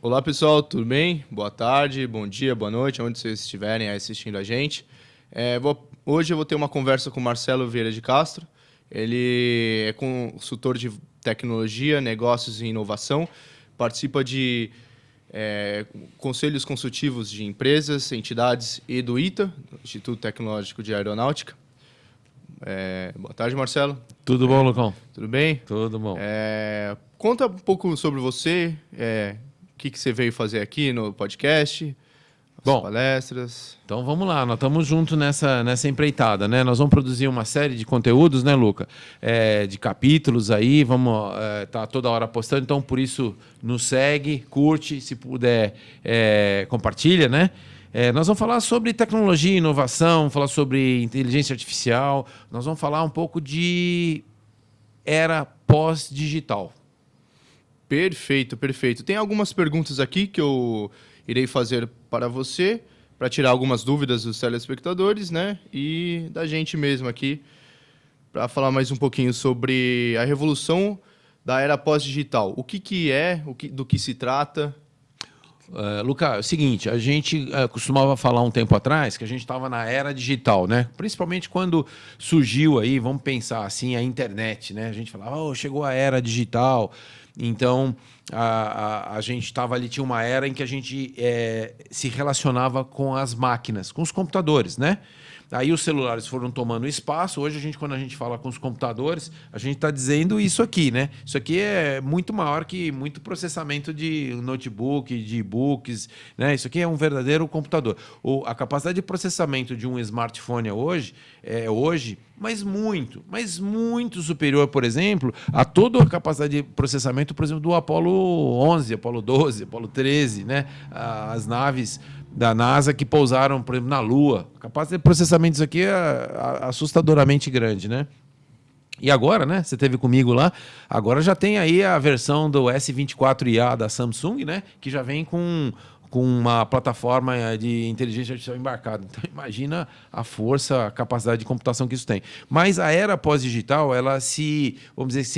Olá pessoal, tudo bem? Boa tarde, bom dia, boa noite, onde vocês estiverem assistindo a gente. Hoje eu vou ter uma conversa com o Marcelo Vieira de Castro. Ele é consultor de tecnologia, negócios e inovação, participa de conselhos consultivos de empresas, entidades e do ITA, Instituto Tecnológico de Aeronáutica. Boa tarde, Marcelo. Tudo bom, Lucão? Tudo bem? Tudo bom. Conta um pouco sobre você, o que você veio fazer aqui no podcast, as palestras. Então vamos lá, nós estamos juntos nessa empreitada, né? Nós vamos produzir uma série de conteúdos, né, Luca? De capítulos aí, vamos tá toda hora postando, então por isso nos segue, curte, se puder compartilha, né? Nós vamos falar sobre tecnologia e inovação, falar sobre inteligência artificial, nós vamos falar um pouco de era pós-digital. Perfeito, perfeito. Tem algumas perguntas aqui que eu irei fazer para você, para tirar algumas dúvidas dos telespectadores, né? E da gente mesmo aqui, para falar mais um pouquinho sobre a revolução da era pós-digital. O que é, do que se trata? Luca, é o seguinte, a gente costumava falar um tempo atrás que a gente estava na era digital, né? Principalmente quando surgiu aí, vamos pensar assim, a internet, né? A gente falava, chegou a era digital. Então, a gente estava ali, tinha uma era em que a gente se relacionava com as máquinas, com os computadores, né? Aí os celulares foram tomando espaço. Hoje, quando a gente fala com os computadores, a gente está dizendo isso aqui, né? Isso aqui é muito maior que muito processamento de notebook, de e-books, né? Isso aqui é um verdadeiro computador. A capacidade de processamento de um smartphone mas muito superior, por exemplo, a toda a capacidade de processamento, por exemplo, do Apollo 11, Apollo 12, Apollo 13, né? As naves da NASA que pousaram, por exemplo, na Lua. A capacidade de processamento disso aqui é assustadoramente grande, né? E agora, né? Você esteve comigo lá. Agora já tem aí a versão do S24IA da Samsung, né? Que já vem com uma plataforma de inteligência artificial embarcada. Então, imagina a força, a capacidade de computação que isso tem. Mas a era pós-digital, ela se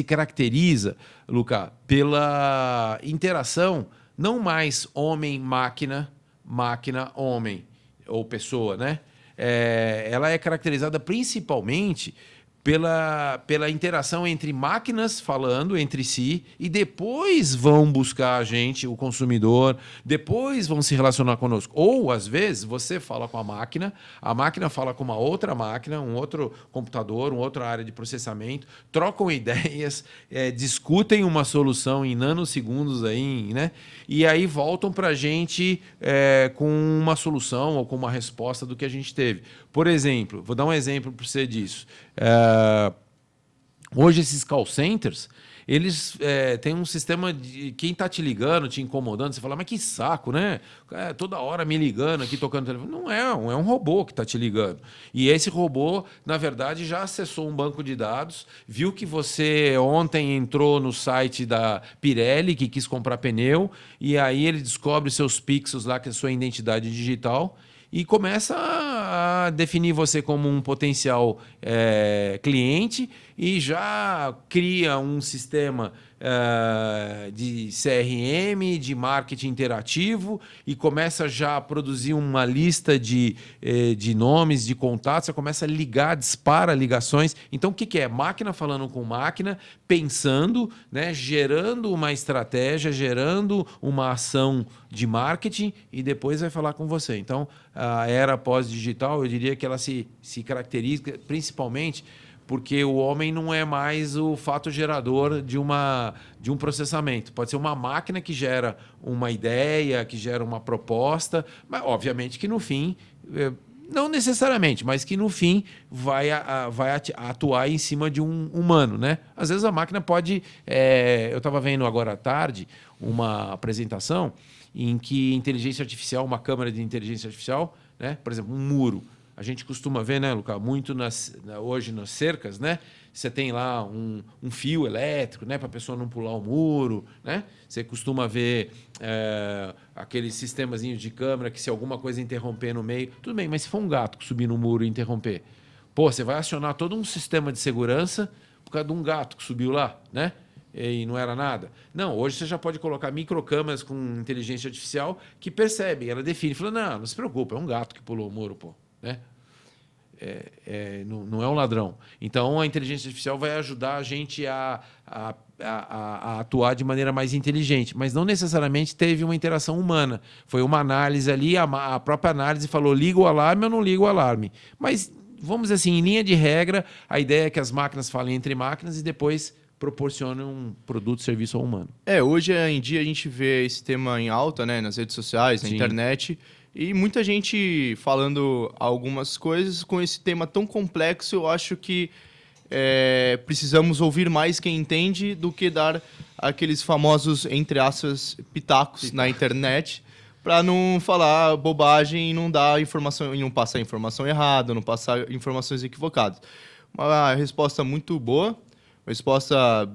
caracteriza, Luca, pela interação, não mais homem-máquina, máquina-homem, ou pessoa, né? Ela é caracterizada principalmente pela interação entre máquinas falando entre si e depois vão buscar a gente, o consumidor, depois vão se relacionar conosco. Ou, às vezes, você fala com a máquina fala com uma outra máquina, um outro computador, uma outra área de processamento, trocam ideias, discutem uma solução em nanosegundos, aí, né? E aí voltam para a gente com uma solução ou com uma resposta do que a gente teve. Por exemplo, vou dar um exemplo para você disso. Hoje esses call centers, eles têm um sistema de quem está te ligando, te incomodando, você fala, mas que saco, né? Toda hora me ligando aqui, tocando o telefone. Não é um robô que está te ligando. E esse robô, na verdade, já acessou um banco de dados, viu que você ontem entrou no site da Pirelli, que quis comprar pneu, e aí ele descobre seus pixels lá, que é a sua identidade digital, e começa a definir você como um potencial cliente e já cria um sistema de CRM, de marketing interativo e começa já a produzir uma lista de nomes, de contatos, você começa a ligar, dispara ligações. Então, o que é? Máquina falando com máquina, pensando, né, gerando uma estratégia, gerando uma ação de marketing e depois vai falar com você. Então, a era pós-digital, eu diria que ela se caracteriza principalmente porque o homem não é mais o fato gerador de um processamento. Pode ser uma máquina que gera uma ideia, que gera uma proposta, mas obviamente que no fim, não necessariamente, mas que no fim vai atuar em cima de um humano, né? Às vezes a máquina pode... eu estava vendo agora à tarde uma apresentação em que inteligência artificial, uma câmera de inteligência artificial, né? Por exemplo, um muro. A gente costuma ver, né, Luca, muito hoje nas cercas, né? Você tem lá um fio elétrico, né, para a pessoa não pular o muro, né? Você costuma ver aqueles sistemazinhos de câmera que se alguma coisa interromper no meio... Tudo bem, mas se for um gato que subir no muro e interromper, você vai acionar todo um sistema de segurança por causa de um gato que subiu lá, né? e não era nada. Não, hoje você já pode colocar microcâmeras com inteligência artificial que percebem, ela define, fala, não se preocupa, é um gato que pulou o muro, pô, né? Não é um ladrão. Então, a inteligência artificial vai ajudar a gente a atuar de maneira mais inteligente, mas não necessariamente teve uma interação humana. Foi uma análise ali, a própria análise falou, liga o alarme ou não liga o alarme. Mas, vamos dizer assim, em linha de regra, a ideia é que as máquinas falem entre máquinas e depois proporcionem um produto, serviço ao humano. Hoje em dia a gente vê esse tema em alta, né, nas redes sociais, na Sim. internet, e muita gente falando algumas coisas com esse tema tão complexo. Eu acho que precisamos ouvir mais quem entende do que dar aqueles famosos, entre aspas, pitacos na internet, para não falar bobagem e não dar informação, e não passar informação errada, não passar informações equivocadas. Uma resposta muito boa, uma resposta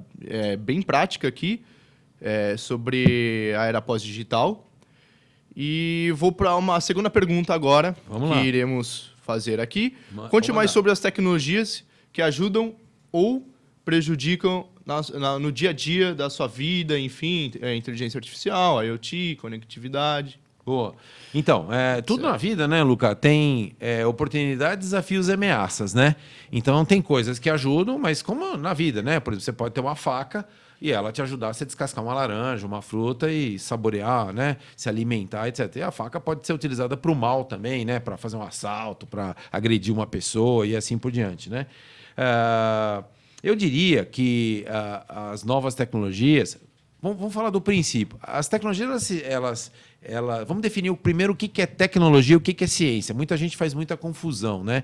bem prática aqui, sobre a era pós-digital. E vou para uma segunda pergunta agora, Vamos que lá. iremos fazer aqui. Vamos Conte mais mandar. sobre as tecnologias que ajudam ou prejudicam no dia a dia da sua vida, enfim, inteligência artificial, IoT, conectividade. Boa. Então, tudo na vida, né, Luca, tem oportunidades, desafios e ameaças, né? Então, tem coisas que ajudam, mas como na vida, né? Por exemplo, você pode ter uma faca e ela te ajudar a você descascar uma laranja, uma fruta e saborear, né? Se alimentar, etc. E a faca pode ser utilizada para o mal também, né? Para fazer um assalto, para agredir uma pessoa e assim por diante, né? Eu diria que as novas tecnologias... Vamos falar do princípio. As tecnologias, elas vamos definir primeiro o que é tecnologia e o que é ciência. Muita gente faz muita confusão, né?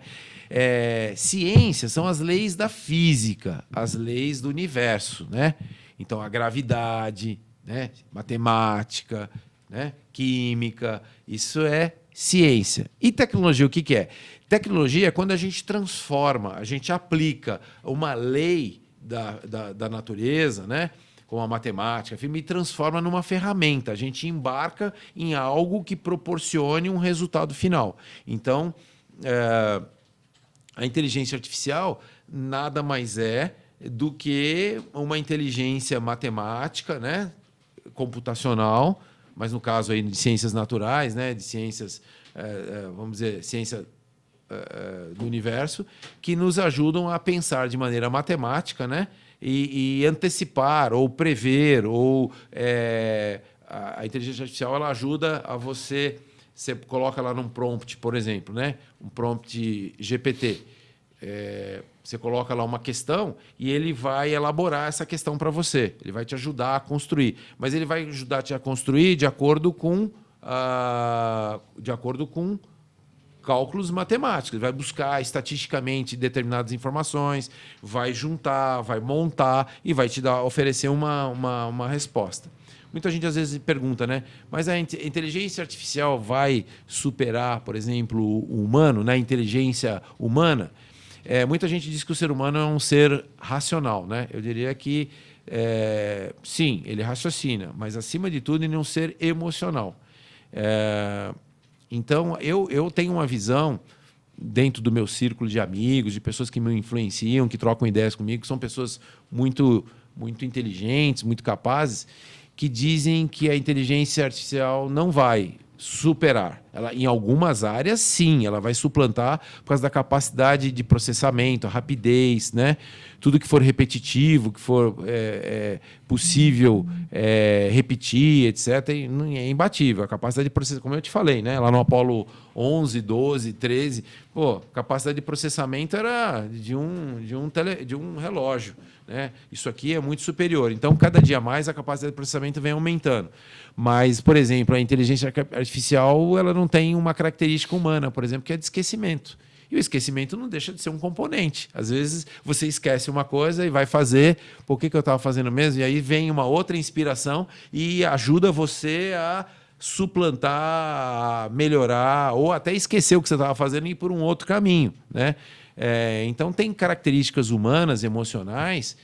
Ciência são as leis da física, as leis do universo, né? Então, a gravidade, né? Matemática, né? Química, isso é ciência. E tecnologia, o que é? Tecnologia é quando a gente transforma, a gente aplica uma lei da natureza, né? Como a matemática, me transforma numa ferramenta. A gente embarca em algo que proporcione um resultado final. Então, a inteligência artificial nada mais é do que uma inteligência matemática, né, computacional, mas no caso aí de ciências naturais, né, de ciências, vamos dizer, ciência do universo, que nos ajudam a pensar de maneira matemática, né, e antecipar ou prever, ou a inteligência artificial ela ajuda a você coloca lá num prompt, por exemplo, né? Um prompt GPT. Você coloca lá uma questão e ele vai elaborar essa questão para você. Ele vai te ajudar a construir. Mas ele vai ajudar-te a construir de acordo com cálculos matemáticos. Ele vai buscar estatisticamente determinadas informações, vai juntar, vai montar e vai te oferecer uma resposta. Muita gente às vezes pergunta, né? Mas a inteligência artificial vai superar, por exemplo, o humano, na inteligência humana? Muita gente diz que o ser humano é um ser racional, né? Eu diria que sim, ele raciocina, mas acima de tudo ele é um ser emocional. Então, eu tenho uma visão dentro do meu círculo de amigos, de pessoas que me influenciam, que trocam ideias comigo, que são pessoas muito, muito inteligentes, muito capazes, que dizem que a inteligência artificial não vai superar. Ela, em algumas áreas, sim, ela vai suplantar por causa da capacidade de processamento, a rapidez, né? Tudo que for repetitivo, que for possível repetir, etc., é imbatível. A capacidade de processamento, como eu te falei, né? Lá no Apollo 11, 12, 13, capacidade de processamento era de um relógio, né? Isso aqui é muito superior. Então, cada dia mais, a capacidade de processamento vem aumentando. Mas, por exemplo, a inteligência artificial ela não tem uma característica humana, por exemplo, que é de esquecimento. E o esquecimento não deixa de ser um componente. Às vezes você esquece uma coisa e vai fazer, por que eu estava fazendo mesmo? E aí vem uma outra inspiração e ajuda você a suplantar, a melhorar, ou até esquecer o que você estava fazendo e ir por um outro caminho, né? Então tem características humanas, emocionais,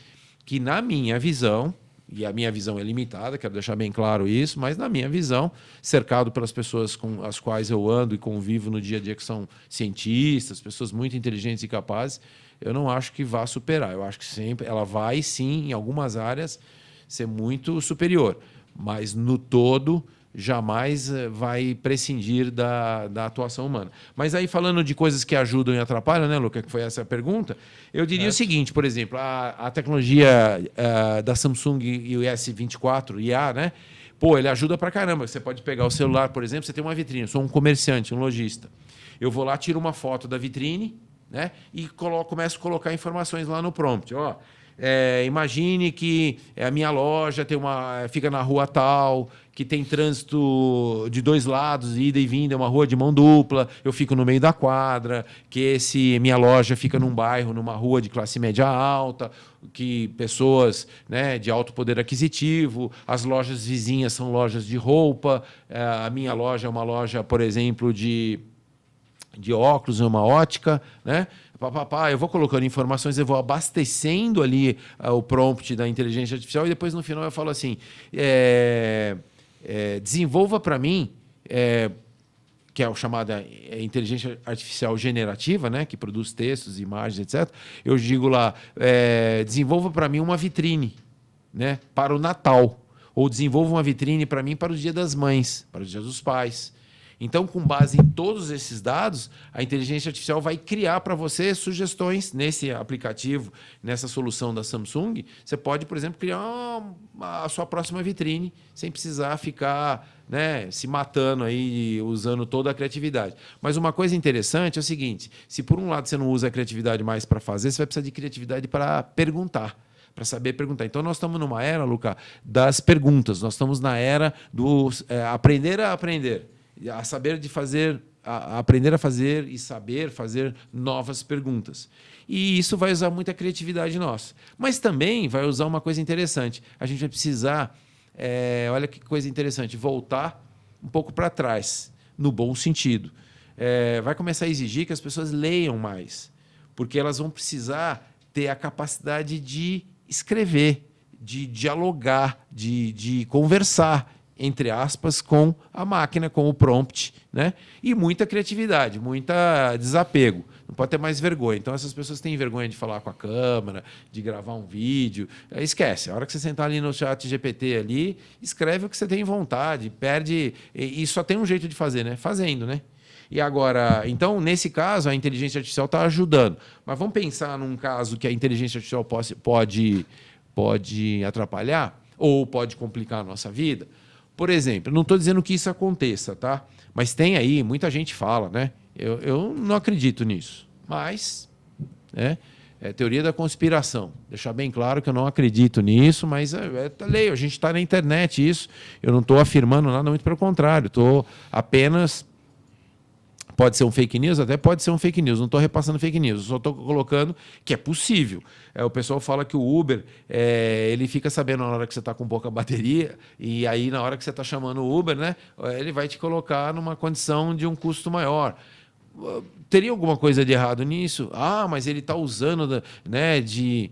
que na minha visão, e a minha visão é limitada, quero deixar bem claro isso, mas na minha visão, cercado pelas pessoas com as quais eu ando e convivo no dia a dia, que são cientistas, pessoas muito inteligentes e capazes, eu não acho que vá superar. Eu acho que sempre ela vai, sim, em algumas áreas, ser muito superior. Mas, no todo, jamais vai prescindir da atuação humana. Mas aí, falando de coisas que ajudam e atrapalham, né, Luca, que foi essa a pergunta, eu diria o seguinte, por exemplo, a tecnologia da Samsung e o S24 IA, né? Pô, ele ajuda pra caramba. Você pode pegar o celular, por exemplo, você tem uma vitrine, eu sou um comerciante, um lojista. Eu vou lá, tiro uma foto da vitrine, né? E começo a colocar informações lá no prompt. Ó, imagine que a minha loja fica na rua tal, que tem trânsito de dois lados, ida e vinda, é uma rua de mão dupla, eu fico no meio da quadra, que minha loja fica num bairro, numa rua de classe média alta, que pessoas, né, de alto poder aquisitivo, as lojas vizinhas são lojas de roupa, a minha loja é uma loja, por exemplo, de óculos, uma ótica, né? Eu vou colocando informações, eu vou abastecendo ali o prompt da inteligência artificial e depois no final eu falo assim, desenvolva para mim, que é a chamada inteligência artificial generativa, né? Que produz textos, imagens, etc. Eu digo lá, desenvolva para mim uma vitrine, né? Para o Natal, ou desenvolva uma vitrine para mim para o Dia das Mães, para o Dia dos Pais. Então, com base em todos esses dados, a inteligência artificial vai criar para você sugestões nesse aplicativo, nessa solução da Samsung. Você pode, por exemplo, criar a sua próxima vitrine sem precisar ficar, né, se matando aí, usando toda a criatividade. Mas uma coisa interessante é o seguinte, se por um lado você não usa a criatividade mais para fazer, você vai precisar de criatividade para perguntar. Para saber perguntar. Então, nós estamos numa era, Luca, das perguntas. Nós estamos na era do aprender a aprender. A saber de fazer, a aprender a fazer e saber fazer novas perguntas. E isso vai usar muita criatividade nossa. Mas também vai usar uma coisa interessante. A gente vai precisar, olha que coisa interessante, voltar um pouco para trás, no bom sentido. Vai começar a exigir que as pessoas leiam mais, porque elas vão precisar ter a capacidade de escrever, de dialogar, de conversar, entre aspas, com a máquina, com o prompt, né? E muita criatividade, muito desapego. Não pode ter mais vergonha. Então, essas pessoas têm vergonha de falar com a câmera, de gravar um vídeo. Esquece. A hora que você sentar ali no chat GPT, ali, escreve o que você tem vontade, perde... E só tem um jeito de fazer, né? Fazendo, né? E agora, então, nesse caso, a inteligência artificial está ajudando. Mas vamos pensar num caso que a inteligência artificial pode atrapalhar ou pode complicar a nossa vida. Por exemplo, não estou dizendo que isso aconteça, tá? Mas tem aí, muita gente fala, né? Eu não acredito nisso. Mas, né? É teoria da conspiração. Deixar bem claro que eu não acredito nisso, mas leio, a gente está na internet isso. Eu não estou afirmando nada, muito pelo contrário. Estou apenas... Pode ser um fake news? Até pode ser um fake news. Não estou repassando fake news. Só estou colocando que é possível. O pessoal fala que o Uber, ele fica sabendo na hora que você está com pouca bateria e aí na hora que você está chamando o Uber, né, ele vai te colocar numa condição de um custo maior. Teria alguma coisa de errado nisso? Mas ele está usando, né, de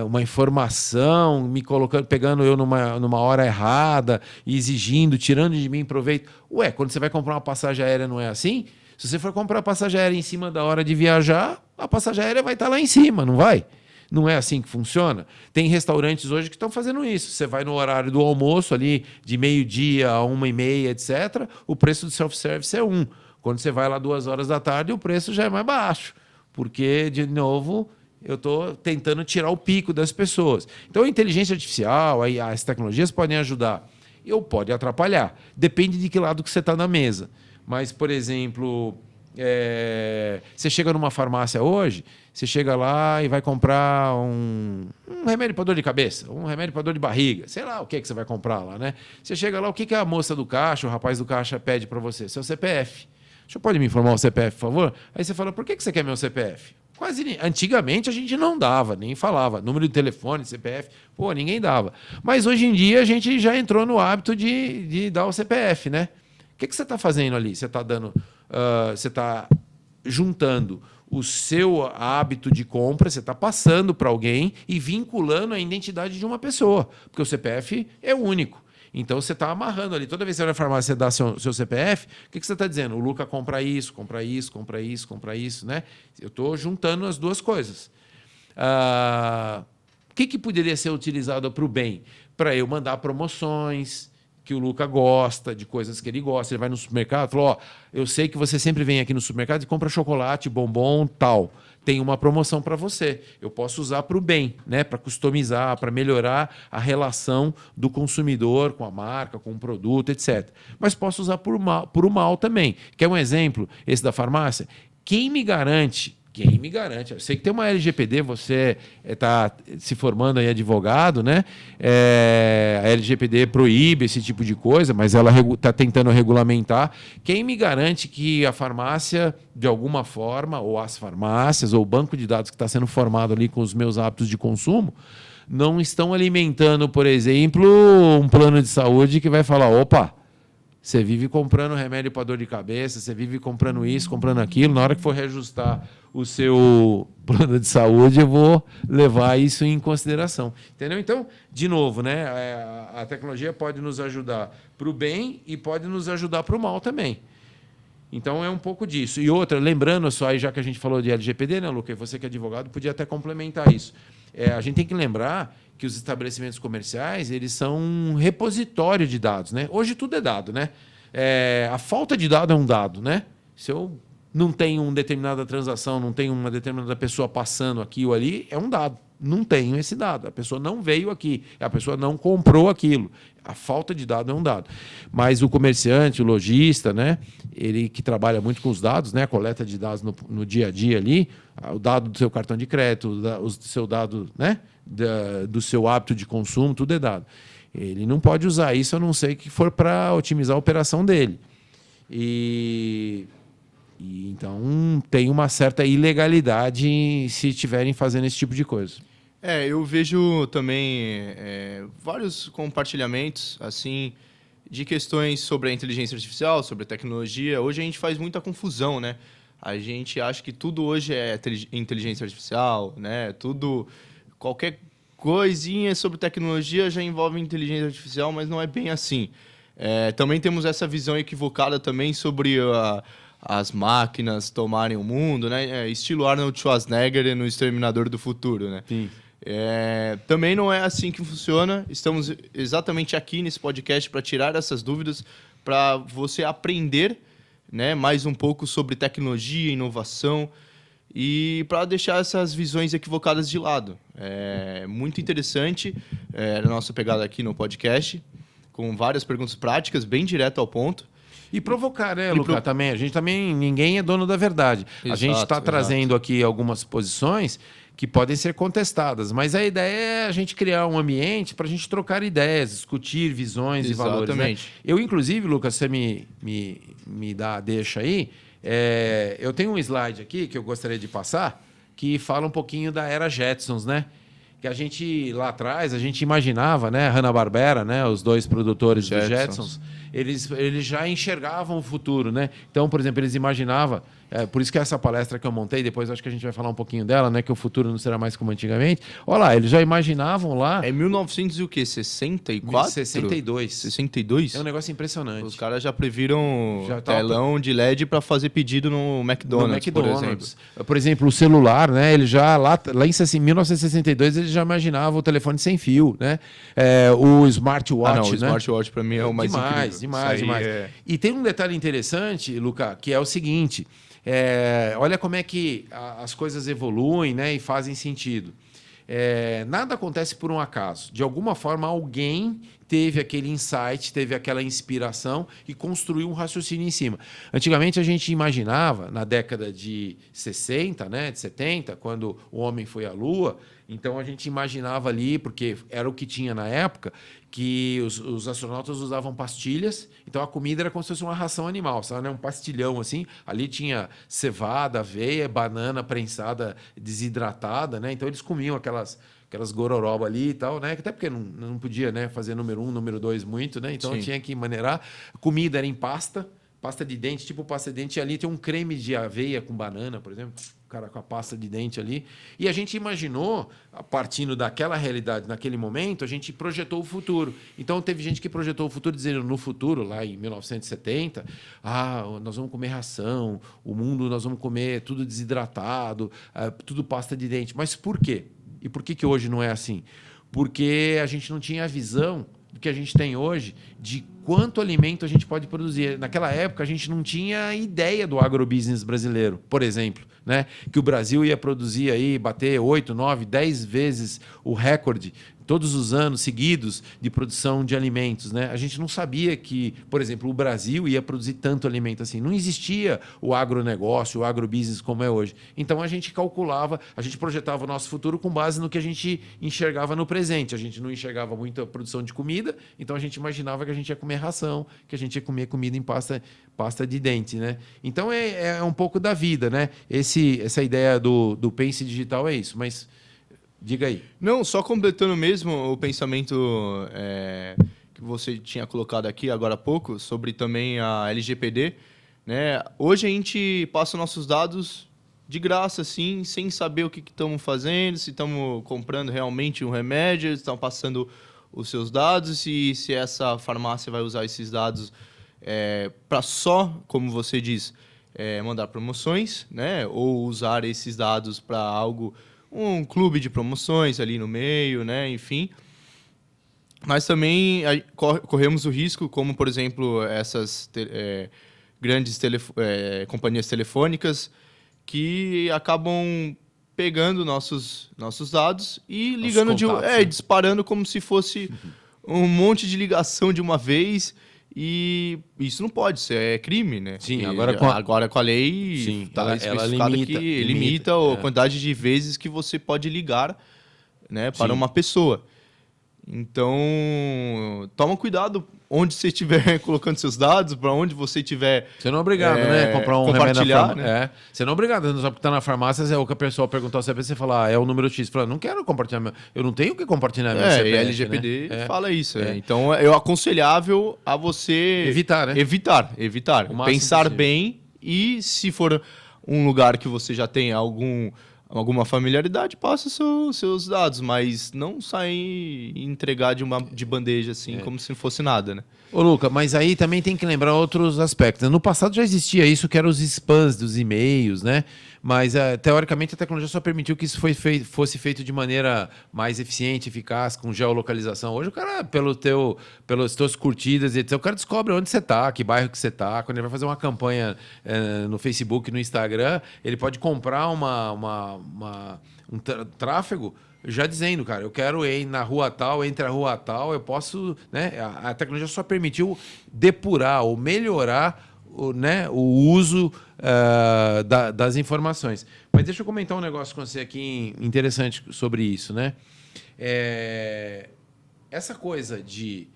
uma informação, me colocando, pegando eu numa hora errada, exigindo, tirando de mim proveito. Ué, quando você vai comprar uma passagem aérea não é assim? Se você for comprar a passagem aérea em cima da hora de viajar, a passagem aérea vai estar lá em cima, não vai? Não é assim que funciona? Tem restaurantes hoje que estão fazendo isso. Você vai no horário do almoço ali, de meio-dia a 1h30, etc. O preço do self-service é 1. Quando você vai lá 2 horas da tarde, o preço já é mais baixo. Porque, de novo, eu estou tentando tirar o pico das pessoas. Então, a inteligência artificial, as tecnologias podem ajudar. Ou pode atrapalhar. Depende de que lado que você está na mesa. Mas, por exemplo, você chega numa farmácia hoje, você chega lá e vai comprar um remédio para dor de cabeça, um remédio para dor de barriga, sei lá o que você vai comprar lá, né? Você chega lá, o que a moça do caixa, o rapaz do caixa pede para você? Seu CPF. O senhor pode me informar o CPF, por favor? Aí você fala, por que você quer meu CPF? Antigamente a gente não dava, nem falava. Número de telefone, CPF, ninguém dava. Mas hoje em dia a gente já entrou no hábito de dar o CPF, né? O que você está fazendo ali? Você está você está juntando o seu hábito de compra, você está passando para alguém e vinculando a identidade de uma pessoa, porque o CPF é único. Então, você está amarrando ali. Toda vez que você vai na farmácia e dá seu CPF, o que você está dizendo? O Luca compra isso, compra isso, compra isso, compra isso, né? Eu estou juntando as duas coisas. que poderia ser utilizado para o bem? Para eu mandar promoções que o Luca gosta, de coisas que ele gosta. Ele vai no supermercado e fala, ó, eu sei que você sempre vem aqui no supermercado e compra chocolate, bombom, tal. Tem uma promoção para você. Eu posso usar para o bem, né? Para customizar, para melhorar a relação do consumidor com a marca, com o produto, etc. Mas posso usar por o mal também. Quer um exemplo? Esse da farmácia? Quem me garante? Eu sei que tem uma LGPD, você está se formando aí advogado, né? A LGPD proíbe esse tipo de coisa, mas ela está tentando regulamentar. Quem me garante que a farmácia, de alguma forma, ou as farmácias, ou o banco de dados que está sendo formado ali com os meus hábitos de consumo, não estão alimentando, por exemplo, um plano de saúde que vai falar, opa, você vive comprando remédio para dor de cabeça, você vive comprando isso, comprando aquilo. Na hora que for reajustar o seu plano de saúde, eu vou levar isso em consideração. Entendeu? Então, de novo, né, a tecnologia pode nos ajudar para o bem e pode nos ajudar para o mal também. Então, é um pouco disso. E outra, lembrando só, aí, já que a gente falou de LGPD, né, Luca? Você que é advogado, podia até complementar isso. A gente tem que lembrar que os estabelecimentos comerciais eles são um repositório de dados, né? Hoje tudo é dado, né? A falta de dado é um dado, né? Se eu não tenho uma determinada transação, não tenho uma determinada pessoa passando aqui ou ali, é um dado. Não tenho esse dado. A pessoa não veio aqui, a pessoa não comprou aquilo. A falta de dado é um dado. Mas o comerciante, o lojista, né? Ele que trabalha muito com os dados, né? A coleta de dados no dia a dia ali, o dado do seu cartão de crédito, o seu dado, né? Do seu hábito de consumo, tudo é dado. Ele não pode usar isso a não ser que for para otimizar a operação dele. E então tem uma certa ilegalidade se estiverem fazendo esse tipo de coisa. Eu vejo também vários compartilhamentos assim de questões sobre a inteligência artificial, sobre a tecnologia. Hoje a gente faz muita confusão, né? A gente acha que tudo hoje é inteligência artificial, né? Qualquer coisinha sobre tecnologia já envolve inteligência artificial, mas não é bem assim. Também temos essa visão equivocada também sobre as máquinas tomarem o mundo, né? Estilo Arnold Schwarzenegger no Exterminador do Futuro, né? Sim. Também não é assim que funciona. Estamos exatamente aqui nesse podcast para tirar essas dúvidas, para você aprender, né, mais um pouco sobre tecnologia, inovação e para deixar essas visões equivocadas de lado. É muito interessante a nossa pegada aqui no podcast, com várias perguntas práticas, bem direto ao ponto. E provocar, né, Luca? Também. A gente também, ninguém é dono da verdade. A gente está trazendo aqui algumas posições que podem ser contestadas, mas a ideia é a gente criar um ambiente para a gente trocar ideias, discutir visões e valores. Né? Eu, inclusive, Lucas, você me dá, deixa aí, eu tenho um slide aqui que eu gostaria de passar, que fala um pouquinho da era Jetsons, né? Que a gente, lá atrás, a gente imaginava, né? Hanna-Barbera, né? Os dois produtores dos Jetsons, eles já enxergavam o futuro, né? Então, por exemplo, eles imaginavam... por isso que essa palestra que eu montei, depois acho que a gente vai falar um pouquinho dela, né? Que o futuro não será mais como antigamente. Olha lá, eles já imaginavam lá... 1964? 62. 62? É um negócio impressionante. Os caras já previram telão de LED para fazer pedido no McDonald's, por exemplo. Por exemplo, o celular, né? Ele já lá em 1962 ele já imaginava o telefone sem fio, né? O smartwatch, o smartwatch para mim é o mais incrível. Demais. E tem um detalhe interessante, Luca, que é o seguinte: olha como é que as coisas evoluem, né, e fazem sentido. Nada acontece por um acaso. De alguma forma, alguém teve aquele insight, teve aquela inspiração e construiu um raciocínio em cima. Antigamente, a gente imaginava, na década de 60, né, de 70, quando o homem foi à Lua, então a gente imaginava ali, porque era o que tinha na época, que os astronautas usavam pastilhas, então a comida era como se fosse uma ração animal, sabe, né? Um pastilhão assim, ali tinha cevada, aveia, banana prensada, desidratada, né? Então eles comiam aquelas gororoba ali e tal, né? Até porque não podia, né, fazer número 1, número 2 muito, né? Então tinha que maneirar. Comida era em pasta de dente, tipo pasta de dente, e ali tem um creme de aveia com banana, por exemplo, o cara com a pasta de dente ali. E a gente imaginou, partindo daquela realidade naquele momento, a gente projetou o futuro. Então teve gente que projetou o futuro dizendo, no futuro, lá em 1970, nós vamos comer ração, o mundo nós vamos comer tudo desidratado, tudo pasta de dente. Mas por quê? E por que hoje não é assim? Porque a gente não tinha a visão do que a gente tem hoje de quanto alimento a gente pode produzir. Naquela época, a gente não tinha ideia do agrobusiness brasileiro, por exemplo, né? Que o Brasil ia produzir aí, bater 8, 9, 10 vezes o recorde todos os anos seguidos de produção de alimentos, né? A gente não sabia que, por exemplo, o Brasil ia produzir tanto alimento assim. Não existia o agronegócio, o agrobusiness como é hoje. Então a gente calculava, a gente projetava o nosso futuro com base no que a gente enxergava no presente. A gente não enxergava muita produção de comida, então a gente imaginava que a gente ia comer ração, que a gente ia comer comida em pasta de dente, né? Então é um pouco da vida, né? Essa ideia do Pense Digital é isso, mas diga aí. Não, só completando mesmo o pensamento que você tinha colocado aqui agora há pouco, sobre também a LGPD, né? Hoje a gente passa nossos dados de graça, assim, sem saber o que estamos fazendo, se estamos comprando realmente um remédio, se estão passando os seus dados, se essa farmácia vai usar esses dados para só, como você diz, mandar promoções, né? Ou usar esses dados para algo, um clube de promoções ali no meio, né? Enfim. Mas também corremos o risco, como, por exemplo, essas grandes companhias telefônicas que acabam pegando nossos dados e ligando, disparando como se fosse um monte de ligação de uma vez. E isso não pode, isso é crime, né? Sim, e agora com a lei está especificado que limita a quantidade de vezes que você pode ligar, né, para uma pessoa. Então, toma cuidado onde você estiver colocando seus dados, para onde você estiver. Você não é obrigado, né? Comprar um compartilhar, remédio na farmácia. Você não é obrigado. Só porque está na farmácia, é o que a pessoa perguntou CPF, você fala, é o número X. Você fala, não quero compartilhar. Eu não tenho que compartilhar meu CPF. E a LGPD fala isso. Então, é aconselhável a você evitar, né? Evitar. Pensar possível. bem, e se for um lugar que você já tem alguma familiaridade, passa seus dados, mas não sair e entregar de bandeja assim, como se não fosse nada, né? Ô, Luca, mas aí também tem que lembrar outros aspectos. No passado já existia isso, que eram os spams dos e-mails, né? Mas, teoricamente, a tecnologia só permitiu que isso fosse feito de maneira mais eficiente, eficaz, com geolocalização. Hoje o cara, pelas tuas curtidas, etc., o cara descobre onde você está, que bairro que você está. Quando ele vai fazer uma campanha no Facebook, no Instagram, ele pode comprar um tráfego já dizendo, cara, eu quero ir na rua tal, entre a rua tal, eu posso... Né? A tecnologia só permitiu depurar ou melhorar o uso das informações. Mas deixa eu comentar um negócio com você aqui interessante sobre isso, né? Essa coisa de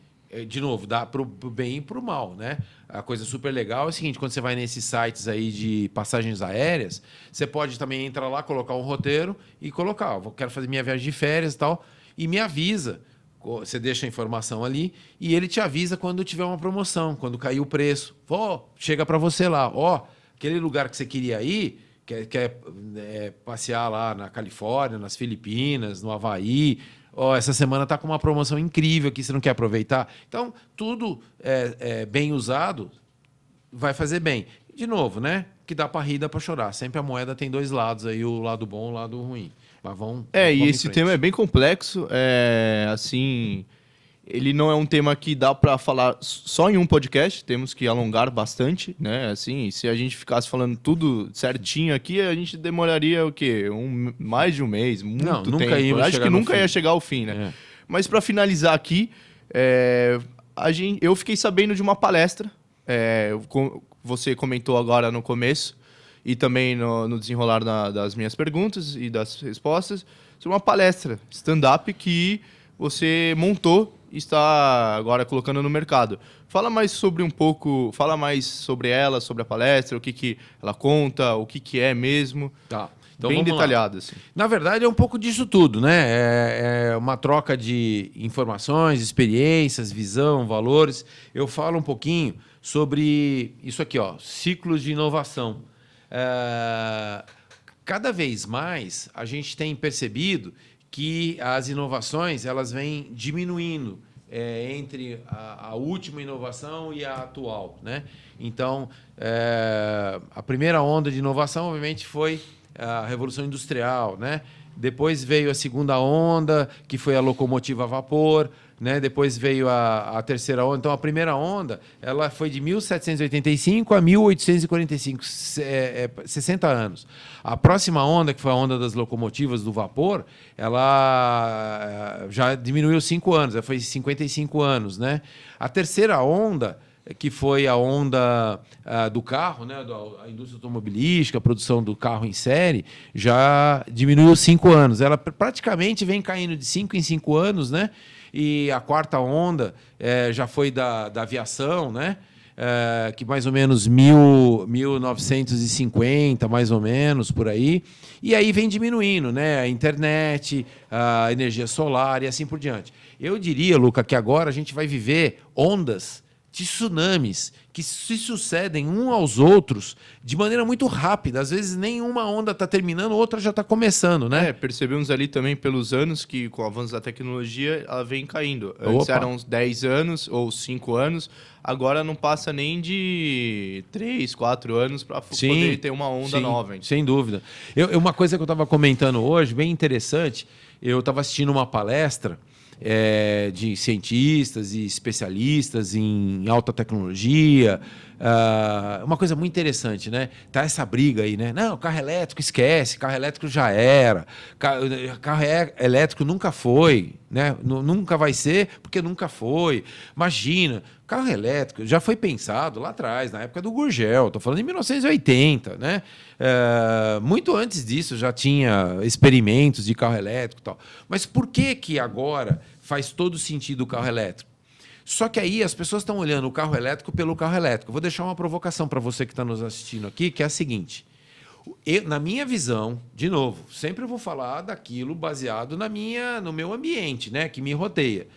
novo, dá para o bem e para o mal, né? A coisa super legal é o seguinte, quando você vai nesses sites aí de passagens aéreas, você pode também entrar lá, colocar um roteiro e colocar, quero fazer minha viagem de férias e tal, e me avisa. Você deixa a informação ali e ele te avisa quando tiver uma promoção, quando cair o preço. Chega para você lá, aquele lugar que você queria ir, quer passear lá na Califórnia, nas Filipinas, no Havaí. Essa semana está com uma promoção incrível aqui, você não quer aproveitar? Então, tudo bem usado vai fazer bem. De novo, né? Que dá para rir, dá para chorar. Sempre a moeda tem dois lados, aí o lado bom e o lado ruim. Mas vamos e esse tema é bem complexo. Assim, ele não é um tema que dá para falar só em um podcast. Temos que alongar bastante, né? Assim, se a gente ficasse falando tudo certinho aqui, a gente demoraria o quê? Mais de um mês, muito tempo. Acho que nunca ia chegar ao fim, né? Mas para finalizar aqui, eu fiquei sabendo de uma palestra. Você comentou agora no começo, e também no desenrolar das minhas perguntas e das respostas, sobre uma palestra stand-up que você montou e está agora colocando no mercado. Fala mais sobre ela, sobre a palestra, o que ela conta, o que é mesmo. Tá. Então, bem detalhado, assim. Na verdade, é um pouco disso tudo, né? É uma troca de informações, experiências, visão, valores. Eu falo um pouquinho sobre isso aqui, ciclos de inovação. Cada vez mais a gente tem percebido que as inovações elas vêm diminuindo entre a última inovação e a atual, né? Então, a primeira onda de inovação, obviamente, foi a Revolução Industrial, né? Depois veio a segunda onda, que foi a locomotiva a vapor, né? Depois veio a terceira onda. Então, a primeira onda ela foi de 1785 a 1845, 60 anos. A próxima onda, que foi a onda das locomotivas do vapor, ela já diminuiu 5 anos, já foi 55 anos. Né? A terceira onda, que foi a onda do carro, né, a indústria automobilística, a produção do carro em série, já diminuiu 5 anos. Ela praticamente vem caindo de 5 em 5 anos, né? E a quarta onda já foi da aviação, né? Que mais ou menos 1950, mais ou menos, por aí. E aí vem diminuindo, né? A internet, a energia solar e assim por diante. Eu diria, Luca, que agora a gente vai viver ondas de tsunamis que se sucedem uns aos outros de maneira muito rápida. Às vezes nenhuma onda está terminando, outra já está começando, né? Percebemos ali também pelos anos que, com o avanço da tecnologia, ela vem caindo. Antes Opa. eram uns 10 anos ou 5 anos, agora não passa nem de 3, 4 anos para poder ter uma onda nova. Então. Sem dúvida. Uma coisa que eu estava comentando hoje, bem interessante, eu estava assistindo uma palestra de cientistas e especialistas em alta tecnologia. Uma coisa muito interessante, né? Tá essa briga aí, né? Não, carro elétrico esquece, carro elétrico já era, carro elétrico nunca foi, né? Nunca vai ser porque nunca foi. Imagina, carro elétrico já foi pensado lá atrás, na época do Gurgel, estou falando em 1980, né? Muito antes disso já tinha experimentos de carro elétrico e tal. Mas por que agora faz todo sentido o carro elétrico? Só que aí as pessoas estão olhando o carro elétrico pelo carro elétrico. Vou deixar uma provocação para você que está nos assistindo aqui, que é a seguinte. Na minha visão, de novo, sempre eu vou falar daquilo baseado no meu ambiente, né, que me rodeia.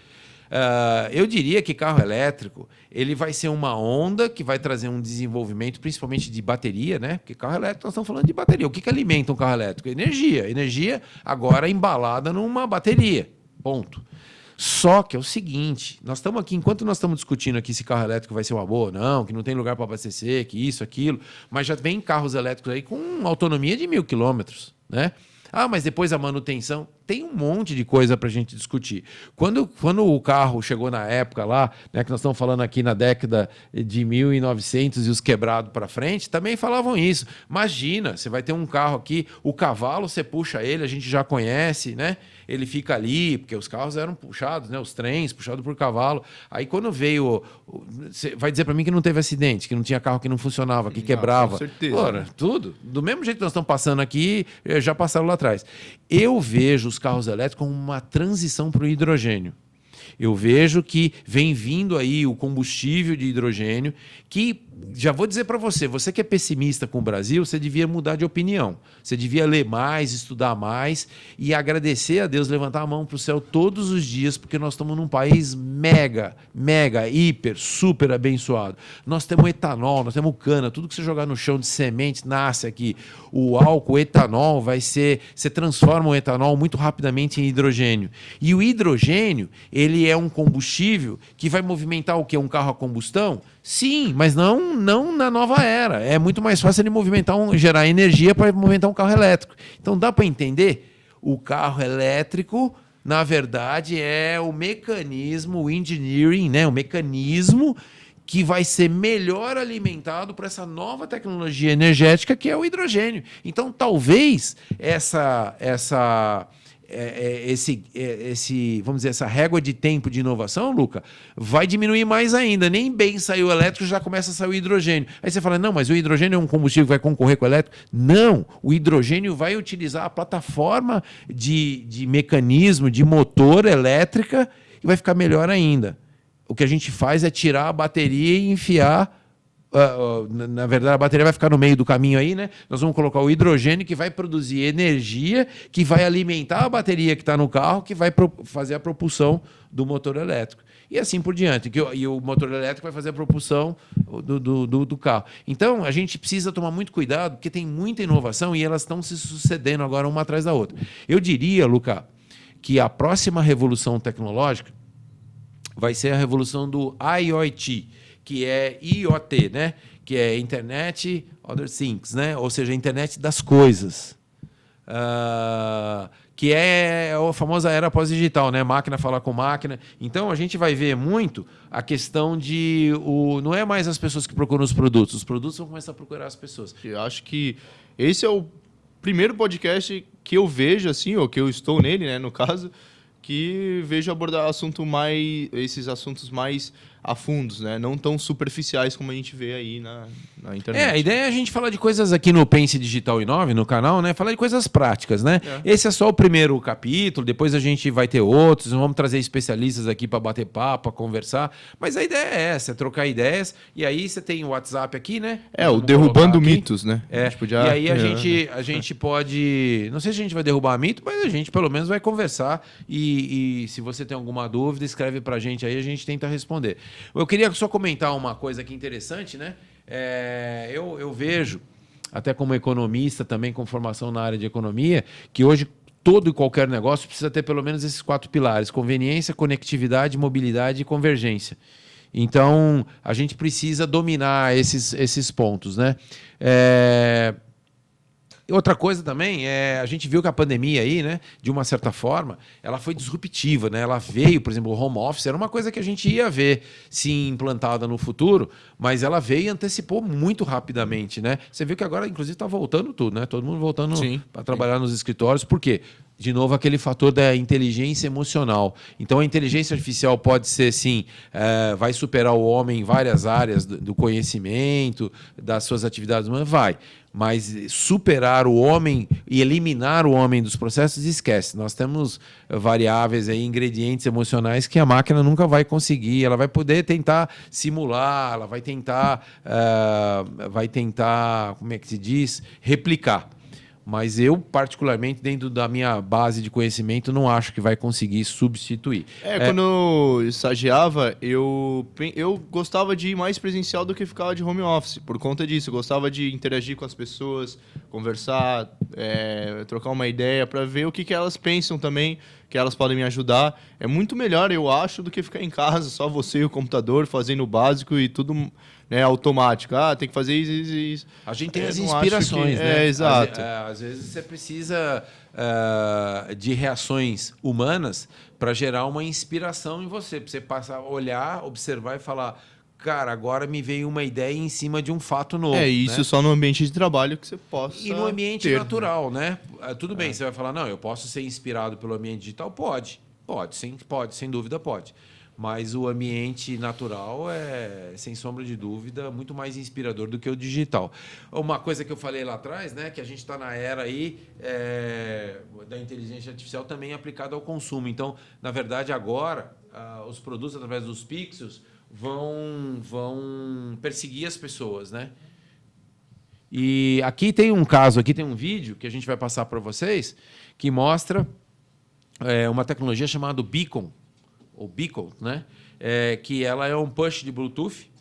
Eu diria que carro elétrico ele vai ser uma onda que vai trazer um desenvolvimento, principalmente de bateria, né? Porque carro elétrico, nós estamos falando de bateria. O que alimenta um carro elétrico? Energia. Energia agora embalada numa bateria. Ponto. Só que é o seguinte, nós estamos aqui, enquanto nós estamos discutindo aqui se carro elétrico vai ser uma boa ou não, que não tem lugar para abastecer, que isso, aquilo, mas já vem carros elétricos aí com autonomia de 1.000 quilômetros, né? Mas depois a manutenção, tem um monte de coisa para a gente discutir. Quando o carro chegou na época lá, né, que nós estamos falando aqui na década de 1900 e os quebrados para frente, também falavam isso. Imagina, você vai ter um carro aqui, o cavalo, você puxa ele, a gente já conhece, né? Ele fica ali, porque os carros eram puxados, né? Os trens puxados por cavalo. Aí quando veio... Você vai dizer para mim que não teve acidente, que não tinha carro que não funcionava, que quebrava. Com certeza. Ora, tudo. Do mesmo jeito que nós estamos passando aqui, já passaram lá atrás. Eu vejo os carros elétricos como uma transição para o hidrogênio. Eu vejo que vem vindo aí o combustível de hidrogênio, que, já vou dizer para você que é pessimista com o Brasil, você devia mudar de opinião. Você devia ler mais, estudar mais e agradecer a Deus, levantar a mão para o céu todos os dias, porque nós estamos num país mega, hiper, super abençoado. Nós temos etanol, nós temos cana, tudo que você jogar no chão de semente nasce aqui. O álcool, o etanol, você transforma o etanol muito rapidamente em hidrogênio. E o hidrogênio, ele é um combustível que vai movimentar o quê? Um carro a combustão? Sim, mas não na nova era. É muito mais fácil ele gerar energia para movimentar um carro elétrico. Então dá para entender? O carro elétrico, na verdade, é o mecanismo, o engineering, né? O mecanismo que vai ser melhor alimentado por essa nova tecnologia energética que é o hidrogênio. Então, talvez vamos dizer, essa régua de tempo de inovação, Luca, vai diminuir mais ainda. Nem bem saiu o elétrico, já começa a sair o hidrogênio. Aí você fala, não, mas o hidrogênio é um combustível que vai concorrer com o elétrico? Não, o hidrogênio vai utilizar a plataforma de mecanismo, de motor elétrica e vai ficar melhor ainda. O que a gente faz é tirar a bateria e enfiar... na verdade, a bateria vai ficar no meio do caminho aí, né? Nós vamos colocar o hidrogênio que vai produzir energia, que vai alimentar a bateria que está no carro, que vai fazer a propulsão do motor elétrico. E assim por diante. E o motor elétrico vai fazer a propulsão do carro. Então, a gente precisa tomar muito cuidado, porque tem muita inovação e elas estão se sucedendo agora uma atrás da outra. Eu diria, Luca, que a próxima revolução tecnológica vai ser a revolução do IoT, que é IoT, né? Que é Internet Other Things, né? Ou seja, a internet das coisas. que é a famosa era pós-digital, né? Máquina falar com máquina. Então, a gente vai ver muito a questão de... não é mais as pessoas que procuram os produtos vão começar a procurar as pessoas. Eu acho que esse é o primeiro podcast que eu vejo, assim, ou que eu estou nele, né, no caso, que vejo abordar esses assuntos mais a fundos, né? Não tão superficiais como a gente vê aí na internet. A ideia é a gente falar de coisas aqui no Pense Digital Inove, no canal, né? Falar de coisas práticas, né? Esse é só o primeiro capítulo, depois a gente vai ter outros, vamos trazer especialistas aqui para bater papo, para conversar. Mas a ideia é essa, é trocar ideias. E aí você tem o WhatsApp aqui, né? O Derrubando Mitos, né? E aí a gente pode... Não sei se a gente vai derrubar mito, mas a gente pelo menos vai conversar. E se você tem alguma dúvida, escreve para a gente aí, a gente tenta responder. Eu queria só comentar uma coisa aqui interessante, né? Eu vejo, até como economista, também com formação na área de economia, que hoje todo e qualquer negócio precisa ter pelo menos esses 4 pilares: conveniência, conectividade, mobilidade e convergência. Então, a gente precisa dominar esses pontos, né? Outra coisa também, a gente viu que a pandemia aí, né, de uma certa forma, ela foi disruptiva, né? Ela veio, por exemplo, o home office era uma coisa que a gente ia ver sim implantada no futuro, mas ela veio e antecipou muito rapidamente, né? Você viu que agora, inclusive, está voltando tudo, né? Todo mundo voltando para trabalhar nos escritórios. Por quê? De novo, aquele fator da inteligência emocional. Então, a inteligência artificial pode ser, sim, vai superar o homem em várias áreas do conhecimento, das suas atividades humanas, vai. Mas superar o homem e eliminar o homem dos processos, esquece. Nós temos variáveis, aí, ingredientes emocionais que a máquina nunca vai conseguir. Ela vai poder tentar simular, ela vai tentar, como é que se diz, replicar. Mas eu, particularmente, dentro da minha base de conhecimento, não acho que vai conseguir substituir. Quando eu estagiava, eu gostava de ir mais presencial do que ficava de home office. Por conta disso, eu gostava de interagir com as pessoas, conversar, trocar uma ideia para ver o que elas pensam também, que elas podem me ajudar. É muito melhor, eu acho, do que ficar em casa, só você e o computador, fazendo o básico e tudo... automático. Tem que fazer isso. A gente tem as inspirações, né? Exato. Às vezes você precisa de reações humanas para gerar uma inspiração em você. Para você passar a olhar, observar e falar: cara, agora me veio uma ideia em cima de um fato novo. Isso, né? Só no ambiente de trabalho que você possa E no ambiente ter, natural, né? Tudo bem, você vai falar: não, eu posso ser inspirado pelo ambiente digital? Pode, sem dúvida pode. Mas o ambiente natural sem sombra de dúvida, muito mais inspirador do que o digital. Uma coisa que eu falei lá atrás, né, que a gente está na era aí, da inteligência artificial também aplicada ao consumo. Então, na verdade, agora, os produtos, através dos pixels, vão perseguir as pessoas, né? E aqui tem um caso, aqui tem um vídeo que a gente vai passar para vocês, que mostra uma tecnologia chamada Beacon, ou Beacon, né? Que ela é um push de Bluetooth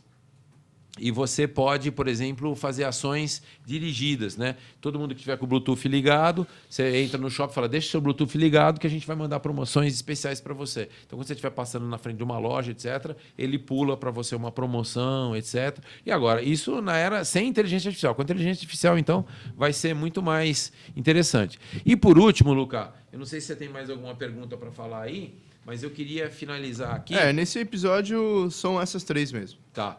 e você pode, por exemplo, fazer ações dirigidas, né? Todo mundo que tiver com o Bluetooth ligado, você entra no shopping e fala: deixa o seu Bluetooth ligado que a gente vai mandar promoções especiais para você. Então, quando você estiver passando na frente de uma loja, etc., ele pula para você uma promoção, etc. E agora, isso na era sem inteligência artificial. Com inteligência artificial, então, vai ser muito mais interessante. E, por último, Luca, eu não sei se você tem mais alguma pergunta para falar aí, mas eu queria finalizar aqui. Nesse episódio são essas 3 mesmo. Tá.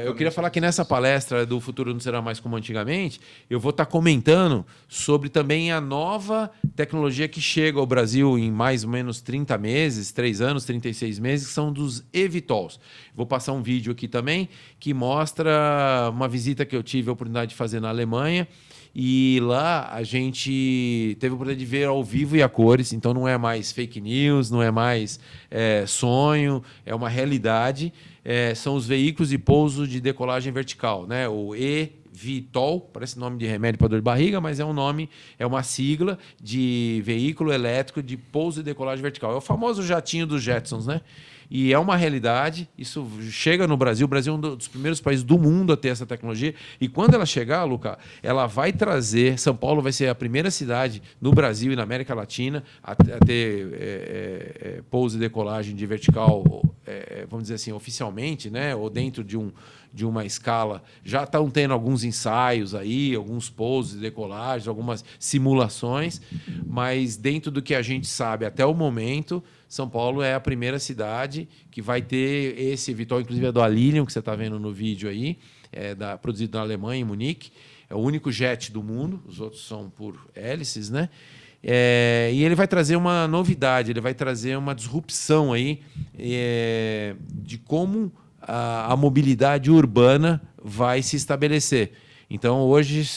Eu queria falar que nessa palestra do Futuro Não Será Mais Como Antigamente, eu vou estar comentando sobre também a nova tecnologia que chega ao Brasil em mais ou menos 30 meses, 3 anos, 36 meses, que são dos eVTOLs. Vou passar um vídeo aqui também que mostra uma visita que eu tive a oportunidade de fazer na Alemanha. E lá a gente teve a oportunidade de ver ao vivo e a cores, então não é mais fake news, não é mais sonho, é uma realidade. São os veículos de pouso de decolagem vertical, né? O eVTOL, parece nome de remédio para dor de barriga, mas é um nome, é uma sigla de veículo elétrico de pouso e decolagem vertical. É o famoso jatinho dos Jetsons, né? E é uma realidade, isso chega no Brasil. O Brasil é um dos primeiros países do mundo a ter essa tecnologia. E quando ela chegar, Luca, ela vai trazer... São Paulo vai ser a primeira cidade no Brasil e na América Latina a ter pouso e decolagem de vertical vamos dizer assim, oficialmente, né, ou dentro de uma escala, já estão tendo alguns ensaios aí, alguns pousos e decolagens, algumas simulações, mas dentro do que a gente sabe até o momento, São Paulo é a primeira cidade que vai ter esse eVTOL, inclusive é do Alilium, que você está vendo no vídeo aí, produzido na Alemanha, em Munique. É o único jet do mundo, os outros são por hélices, né? E ele vai trazer uma novidade, ele vai trazer uma disrupção aí de como a mobilidade urbana vai se estabelecer. Então, hoje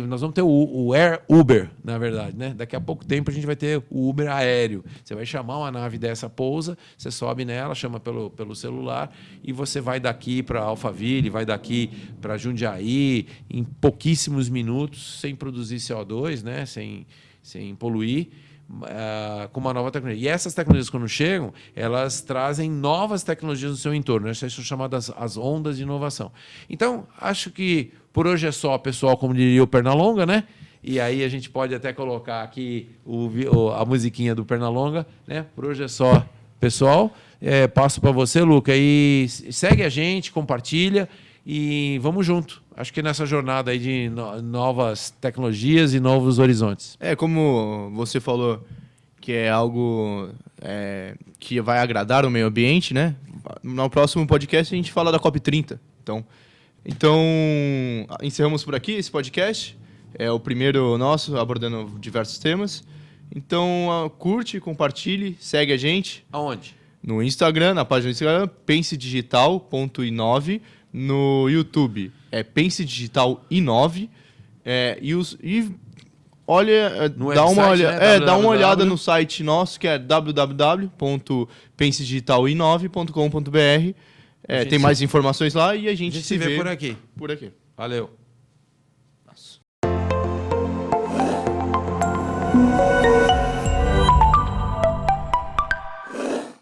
nós vamos ter o Air Uber, na verdade, né? Daqui a pouco tempo a gente vai ter o Uber aéreo. Você vai chamar uma nave dessa, pousa, você sobe nela, chama pelo celular e você vai daqui para Alphaville, vai daqui para Jundiaí em pouquíssimos minutos, sem produzir CO2, né? Sem poluir, com uma nova tecnologia. E essas tecnologias, quando chegam, elas trazem novas tecnologias no seu entorno. Essas são chamadas as ondas de inovação. Então, acho que por hoje é só, pessoal, como diria o Pernalonga, né? E aí a gente pode até colocar aqui a musiquinha do Pernalonga, né? Por hoje é só, pessoal. Passo para você, Luca, e segue a gente, compartilha e vamos junto. Acho que nessa jornada aí de novas tecnologias e novos horizontes. Como você falou, que é algo que vai agradar o meio ambiente, né? No próximo podcast a gente fala da COP30. Então, encerramos por aqui esse podcast. É o primeiro nosso, abordando diversos temas. Então, curte, compartilhe, segue a gente. Aonde? No Instagram, na página do Instagram, pensedigital.inove. No YouTube Pense Digital i9. Olha, dá uma olhada no site nosso, que é www.pensedigital9.com.br. Tem mais informações lá e a gente se vê por aqui. Valeu. Nossa.